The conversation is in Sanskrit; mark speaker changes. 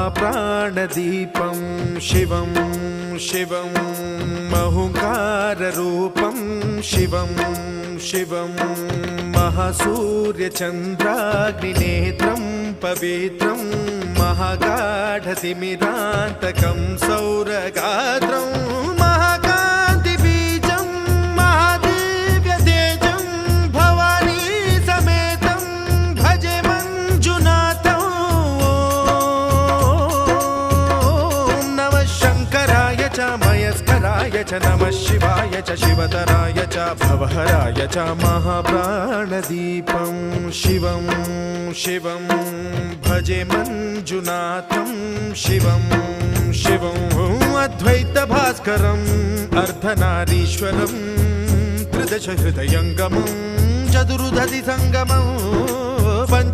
Speaker 1: महाप्राणदीपं शिवं शिवं महुकाररूपं शिवं शिवं महासूर्यचन्द्राग्निनेत्रं पवित्रं महागाढतिमिरान्तकं सौरगात्रं महाकान्तिबीजं महादिव्यतेजं भवानी समेतं भजे मञ्जुनाथं। ॐ नमः शङ्कराय च मयस्कराय च नमः शिवाय च शिवतराय च भवहराय च महाप्राणदीपं शिवं शिवं भजे मञ्जुनाथं शिवं शिवं अद्वैतभास्करम् अर्धनारीश्वरं त्रिदशहृदयङ्गमं चतुर्दधिसङ्गमं